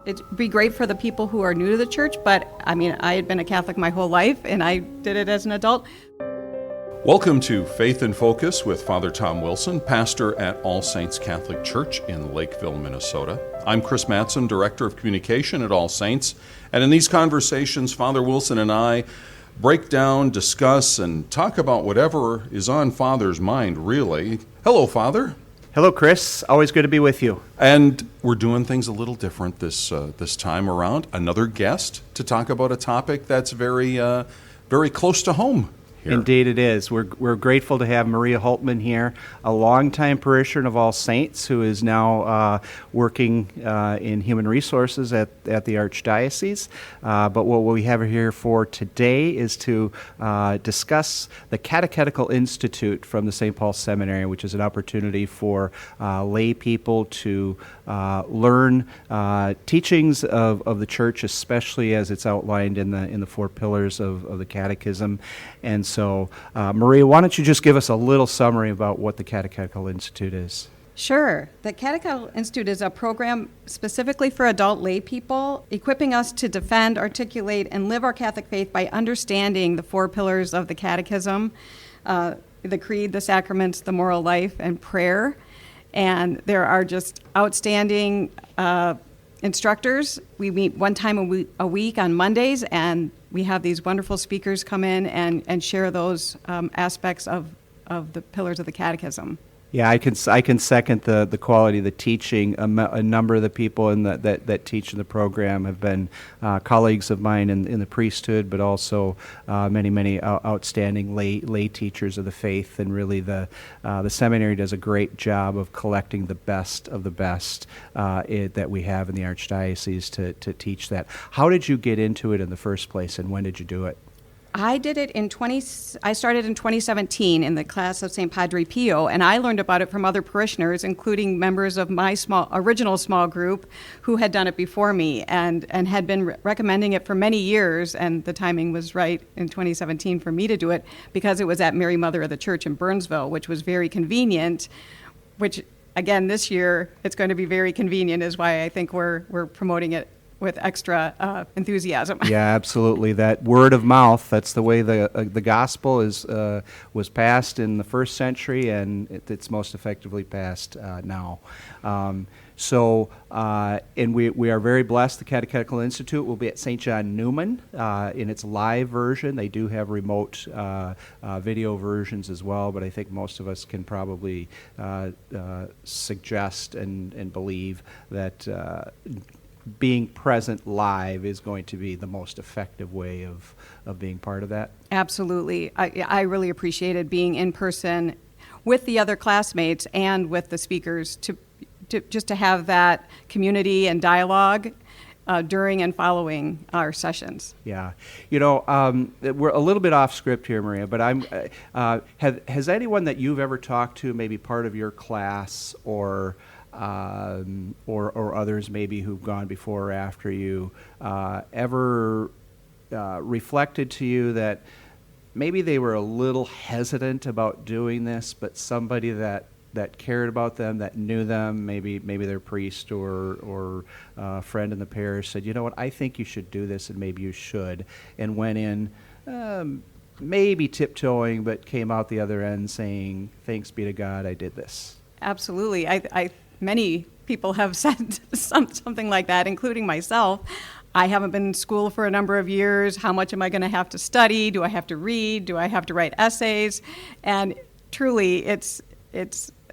It'd be great for the people who are new to the church, but I mean, I had been a Catholic my whole life, and I did it as an adult. Welcome to Faith in Focus with Father Tom Wilson, pastor at All Saints Catholic Church in Lakeville, Minnesota. I'm Chris Mattson, Director of Communication at All Saints, and in these conversations, Father Wilson and I break down, discuss, and talk about whatever is on Father's mind, really. Hello, Father. Hello, Chris. Always good to be with you. And we're doing things a little different this time around. Another guest to talk about a topic that's very close to home here. Indeed it is. We're grateful to have Maria Hultman here, a longtime parishioner of All Saints who is now working in human resources at the Archdiocese. But what we have her here for today is to discuss the Catechetical Institute from the St. Paul Seminary, which is an opportunity for lay people to learn teachings of the Church, especially as it's outlined in the four pillars of the Catechism. And so, Maria, why don't you just give us a little summary about what the Catechetical Institute is? Sure. The Catechetical Institute is a program specifically for adult lay people, equipping us to defend, articulate, and live our Catholic faith by understanding the four pillars of the Catechism, the Creed, the Sacraments, the moral life, and prayer. And there are just outstanding instructors. We meet one time a week on Mondays, and we have these wonderful speakers come in and share those aspects of the pillars of the Catechism. Yeah, I can second the quality of the teaching. A number of the people that teach in the program have been colleagues of mine in the priesthood, but also many outstanding lay teachers of the faith. And really, the seminary does a great job of collecting the best of the best that we have in the Archdiocese to teach that. How did you get into it in the first place, and when did you do it? I did it I started in 2017 in the class of St. Padre Pio, and I learned about it from other parishioners, including members of my original small group who had done it before me and had been recommending it for many years, and the timing was right in 2017 for me to do it because it was at Mary Mother of the Church in Burnsville, which was very convenient, which, again, this year it's going to be very convenient is why I think we're promoting it with extra enthusiasm. Yeah, absolutely. That word of mouth, that's the way the gospel was passed in the first century, and it's most effectively passed now. And we are very blessed. The Catechetical Institute will be at St. John Newman in its live version. They do have remote video versions as well, but I think most of us can probably suggest and believe that being present live is going to be the most effective way of being part of that. Absolutely. I really appreciated being in person with the other classmates and with the speakers to just to have that community and dialogue during and following our sessions. Yeah. We're a little bit off script here, Maria, but has anyone that you've ever talked to, maybe part of your class or others maybe who've gone before or after you, ever reflected to you that maybe they were a little hesitant about doing this, but somebody that cared about them, that knew them, maybe their priest or friend in the parish said, you know what, I think you should do this and maybe you should, and went in maybe tiptoeing, but came out the other end saying, thanks be to God, I did this? Absolutely. Many people have said something like that, including myself. I haven't been in school for a number of years. How much am I going to have to study? Do I have to read? Do I have to write essays? And truly, it's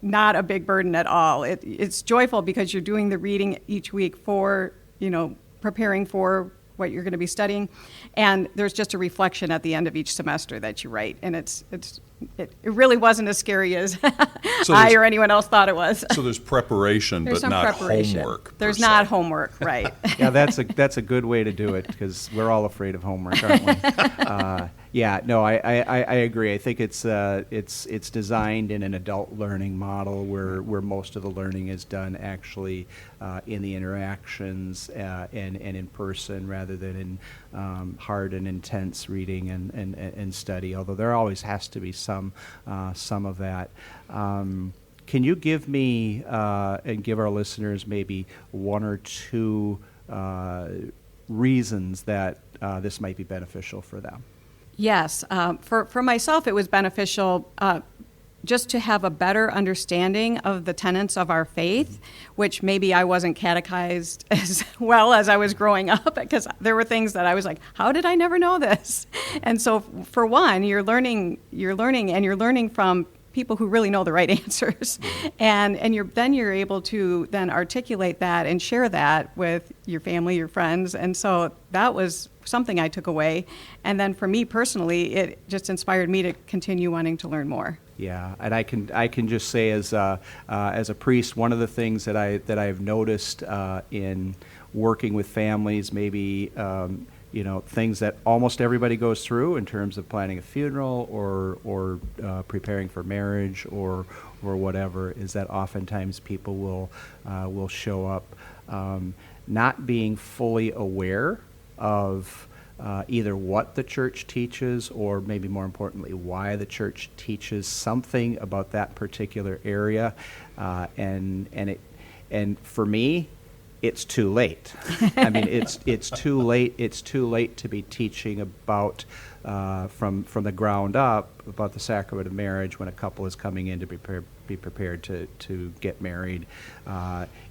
not a big burden at all. It's joyful because you're doing the reading each week for, preparing for what you're going to be studying. And there's just a reflection at the end of each semester that you write. And it really wasn't as scary as I or anyone else thought it was. So there's preparation, but not homework. There's not homework, right. Yeah, that's a good way to do it because we're all afraid of homework, aren't we? Yeah, no, I agree. I think it's designed in an adult learning model where most of the learning is done actually in the interactions and in person rather than in hard and intense reading and study. Although there always has to be some of that. Can you give me and give our listeners maybe one or two reasons that this might be beneficial for them? Yes. For myself, it was beneficial just to have a better understanding of the tenets of our faith, which maybe I wasn't catechized as well as I was growing up, because there were things that I was like, how did I never know this? And so for one, you're learning from people who really know the right answers. And you're able to then articulate that and share that with your family, your friends. And so that was something I took away. And then for me personally, it just inspired me to continue wanting to learn more. Yeah, and I can just say as a priest, one of the things that I've noticed in working with families, maybe things that almost everybody goes through in terms of planning a funeral or preparing for marriage or whatever, is that oftentimes people will show up not being fully aware of either what the church teaches, or maybe more importantly, why the church teaches something about that particular area, and for me, it's too late. I mean, it's too late. It's too late to be teaching about from the ground up about the sacrament of marriage when a couple is coming in to be prepared to get married.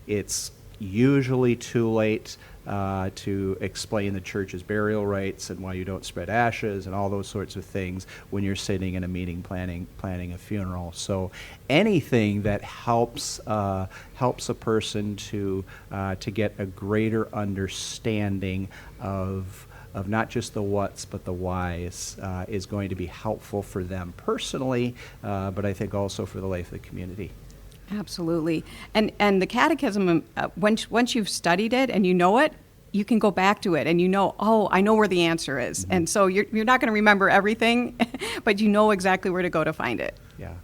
It's usually too late to explain the church's burial rites and why you don't spread ashes and all those sorts of things when you're sitting in a meeting planning a funeral. So anything that helps a person to get a greater understanding of not just the whats but the whys is going to be helpful for them personally, but I think also for the life of the community. Absolutely. And the catechism, once you've studied it and you know it, you can go back to it and I know where the answer is. Mm-hmm. And so you're not going to remember everything, but you know exactly where to go to find it. Yeah.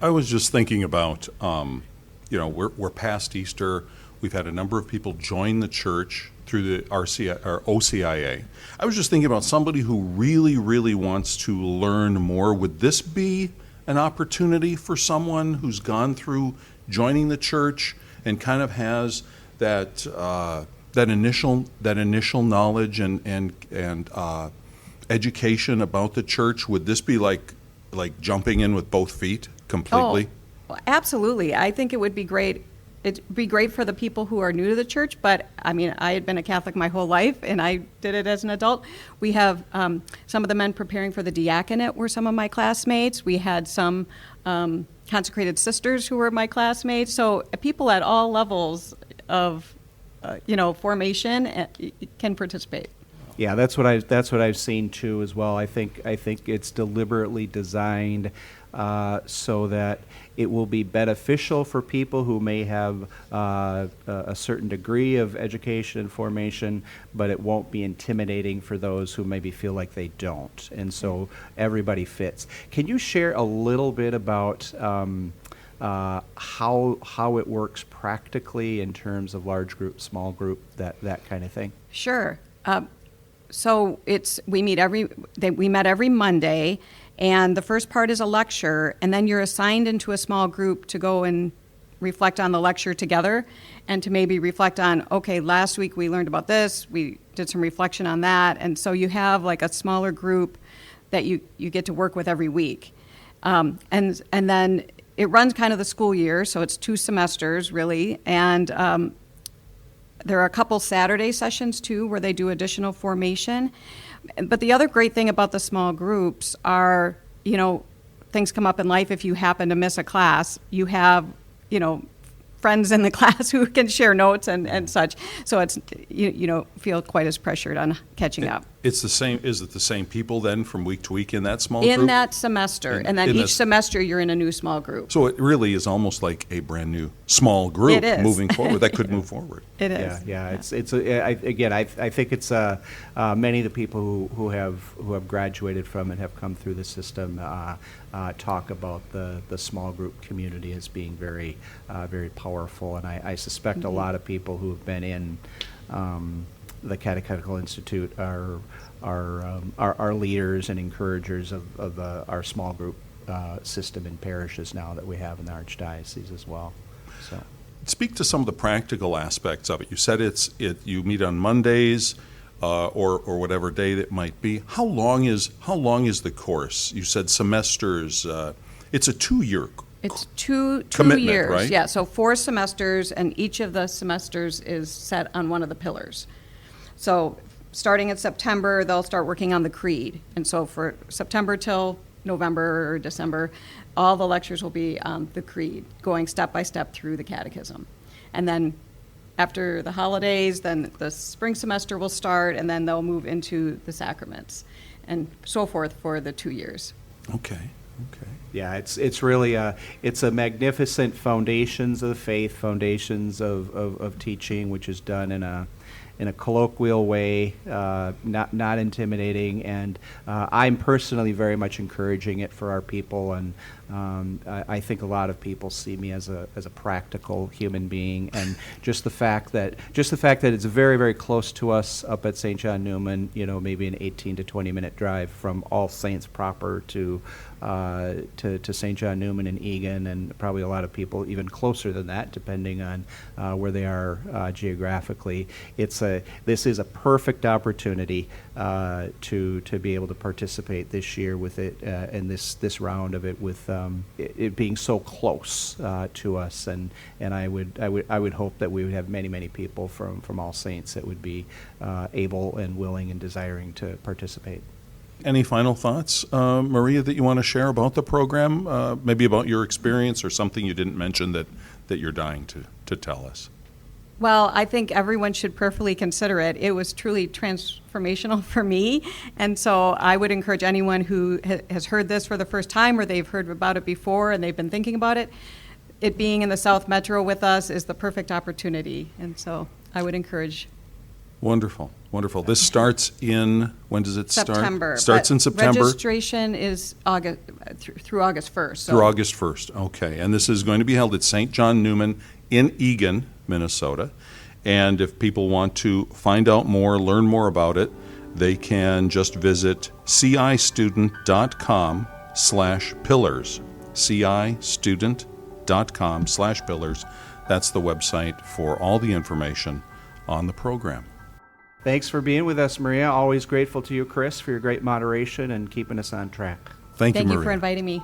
I was just thinking about, we're past Easter. We've had a number of people join the church through the OCIA. I was just thinking about somebody who really, really wants to learn more. Would this be an opportunity for someone who's gone through joining the church and kind of has that initial knowledge and education about the church? Would this be like jumping in with both feet completely? Oh, absolutely. I think it would be great. It'd be great for the people who are new to the church, but I mean, I had been a Catholic my whole life, and I did it as an adult. We have some of the men preparing for the diaconate were some of my classmates. We had some consecrated sisters who were my classmates. So people at all levels of, formation can participate. Yeah, that's what I've seen too as well. I think it's deliberately designed so that it will be beneficial for people who may have a certain degree of education and formation, but it won't be intimidating for those who maybe feel like they don't. And so everybody fits. Can you share a little bit about how it works practically in terms of large group, small group, that kind of thing? Sure. So we met every Monday, and the first part is a lecture, and then you're assigned into a small group to go and reflect on the lecture together, and to maybe reflect on, okay, last week we learned about this, we did some reflection on that, and so you have like a smaller group that you get to work with every week. And then it runs kind of the school year, so it's 2 semesters really, and there are a couple Saturday sessions too where they do additional formation. But the other great thing about the small groups are, things come up in life. If you happen to miss a class, you have, friends in the class who can share notes and such. So it's, you don't feel quite as pressured on catching up. It's the same. Is it the same people then from week to week in that small group? In that semester. And then each semester you're in a new small group. So it really is almost like a brand new small group moving forward. That could move forward. It is. Yeah. I think it's many of the people who have graduated from and have come through the system talk about the small group community as being very, very powerful. And I suspect a lot of people who have been in the Catechetical Institute are leaders and encouragers of our small group system in parishes now that we have in the Archdiocese as well. So, Speak to some of the practical aspects of it. You said you meet on Mondays or whatever day that might be. How long is the course? You said semesters. It's a 2-year. It's two commitment, years. right? Yeah, so 4 semesters, and each of the semesters is set on one of the pillars. So starting in September, they'll start working on the creed. And so for September till November or December, all the lectures will be on the creed, going step by step through the catechism. And then after the holidays, then the spring semester will start, and then they'll move into the sacraments, and so forth for the 2 years. Okay. Yeah, it's really it's a magnificent foundations of the faith, foundations of teaching, which is done in a colloquial way, not intimidating, and I'm personally very much encouraging it for our people, and I think a lot of people see me as a practical human being, and just the fact that it's very, very close to us up at St. John Newman, maybe an 18 to 20 minute drive from All Saints proper to St. John Newman and Egan, and probably a lot of people even closer than that, depending on where they are geographically. This is a perfect opportunity to be able to participate this year with it, and this round of it with it being so close to us, and I would hope that we would have many people from All Saints that would be able and willing and desiring to participate. Any final thoughts, Maria, that you want to share about the program, maybe about your experience or something you didn't mention that you're dying to tell us? Well, I think everyone should prayerfully consider it. It was truly transformational for me, and so I would encourage anyone who has heard this for the first time, or they've heard about it before and they've been thinking about it. It being in the South Metro with us is the perfect opportunity, and so I would encourage. Wonderful. This starts when does it start? September. Starts in September. Registration is August through August 1st. So. Through August 1st, okay. And this is going to be held at St. John Newman in Egan, Minnesota. And if people want to find out more, learn more about it, they can just visit cistudent.com/pillars. cistudent.com/pillars. That's the website for all the information on the program. Thanks for being with us, Maria. Always grateful to you, Chris, for your great moderation and keeping us on track. Thank you, Maria. Thank you for inviting me.